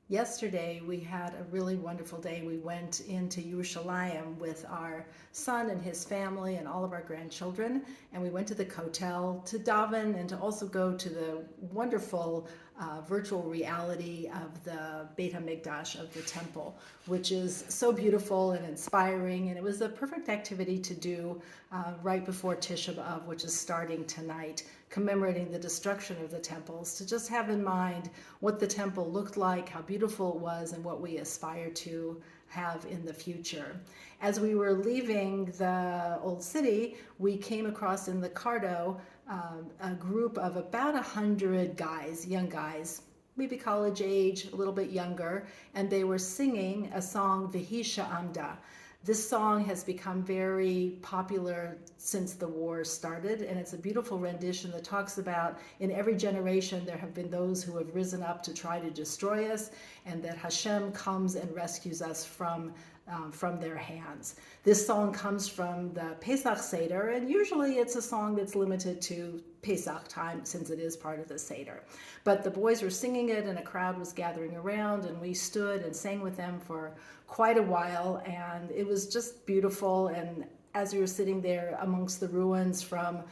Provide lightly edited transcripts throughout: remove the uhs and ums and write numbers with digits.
Yesterday, we had a really wonderful day. We went into Yerushalayim with our son and his family and all of our grandchildren, and we went to the Kotel to daven and to also go to the wonderful virtual reality of the Beit HaMikdash, of the temple, which is so beautiful and inspiring. And it was the perfect activity to do right before Tisha B'Av, which is starting tonight, commemorating the destruction of the temples, to just have in mind what the temple looked like, how beautiful it was, and what we aspire to have in the future. As we were leaving the old city, we came across in the Cardo a group of about 100 guys, young guys, maybe college age, a little bit younger, and they were singing a song, Vihisha Amda. This song has become very popular since the war started, and it's a beautiful rendition that talks about in every generation there have been those who have risen up to try to destroy us, and that Hashem comes and rescues us from their hands. This song comes from the Pesach Seder, and usually it's a song that's limited to Pesach time since it is part of the Seder. But the boys were singing it and a crowd was gathering around, and we stood and sang with them for quite a while, and it was just beautiful. And as we were sitting there amongst the ruins from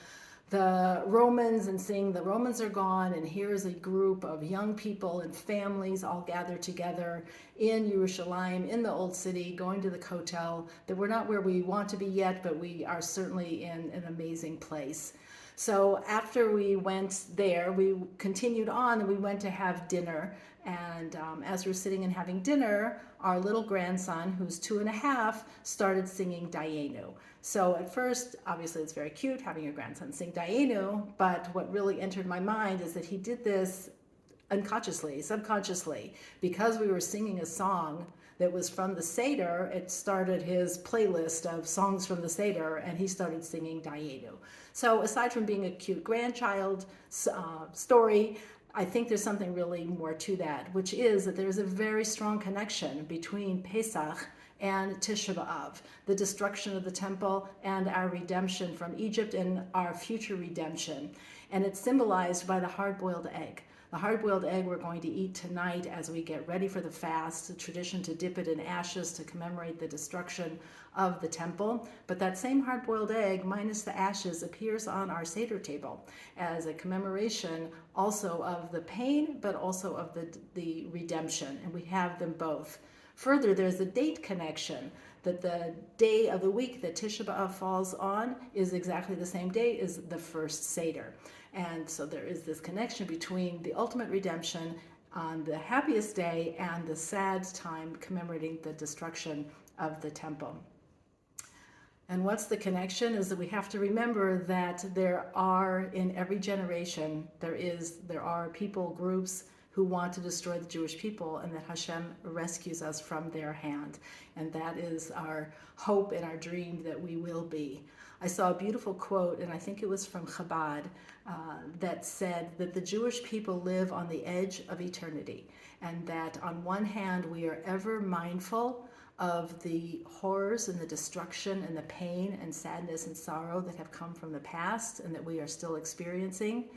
the Romans and seeing the Romans are gone, and here's a group of young people and families all gathered together in Yerushalayim, in the old city, going to the Kotel, that we're not where we want to be yet, but we are certainly in an amazing place. So after we went there, we continued on and we went to have dinner. And as we're sitting and having dinner, our little grandson, who's 2.5, started singing Dayenu. So at first, obviously it's very cute having your grandson sing Dayenu, but what really entered my mind is that he did this unconsciously, subconsciously, because we were singing a song that was from the Seder. It started his playlist of songs from the Seder, and he started singing Dayenu. So aside from being a cute grandchild story, I think there's something really more to that, which is that there's a very strong connection between Pesach and Tisha B'Av, the destruction of the temple and our redemption from Egypt and our future redemption. And it's symbolized by the hard-boiled egg. The hard-boiled egg we're going to eat tonight as we get ready for the fast, the tradition to dip it in ashes to commemorate the destruction of the temple. But that same hard-boiled egg, minus the ashes, appears on our Seder table as a commemoration also of the pain, but also of the redemption, and we have them both. Further, there's a date connection, that the day of the week that Tisha B'Av falls on is exactly the same day as the first Seder. And so there is this connection between the ultimate redemption on the happiest day and the sad time commemorating the destruction of the temple. And what's the connection is that we have to remember that there are, in every generation, there are people, groups who want to destroy the Jewish people, and that Hashem rescues us from their hand. And that is our hope and our dream that we will be. I saw a beautiful quote, and I think it was from Chabad, that said that the Jewish people live on the edge of eternity, and that on one hand we are ever mindful of the horrors and the destruction and the pain and sadness and sorrow that have come from the past and that we are still experiencing,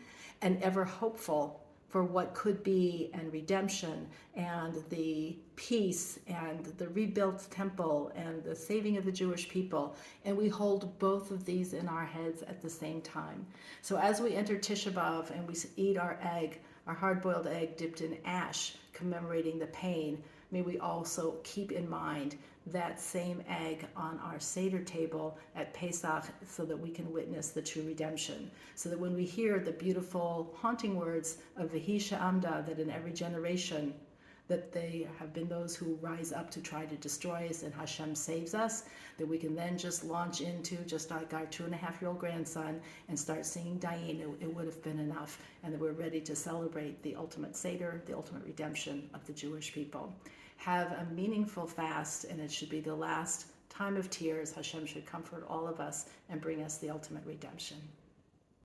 and ever hopeful for what could be, and redemption and the peace and the rebuilt temple and the saving of the Jewish people. And we hold both of these in our heads at the same time. So as we enter Tisha B'Av and we eat our egg, our hard-boiled egg dipped in ash, commemorating the pain, may we also keep in mind that same egg on our Seder table at Pesach, so that we can witness the true redemption. So that when we hear the beautiful, haunting words of Vihisha Amda, that in every generation, that they have been those who rise up to try to destroy us and Hashem saves us, that we can then just launch into, just like our 2.5-year-old grandson, and start singing Dayenu. It would have been enough, and that we're ready to celebrate the ultimate Seder, the ultimate redemption of the Jewish people. Have a meaningful fast, and it should be the last time of tears. Hashem should comfort all of us and bring us the ultimate redemption.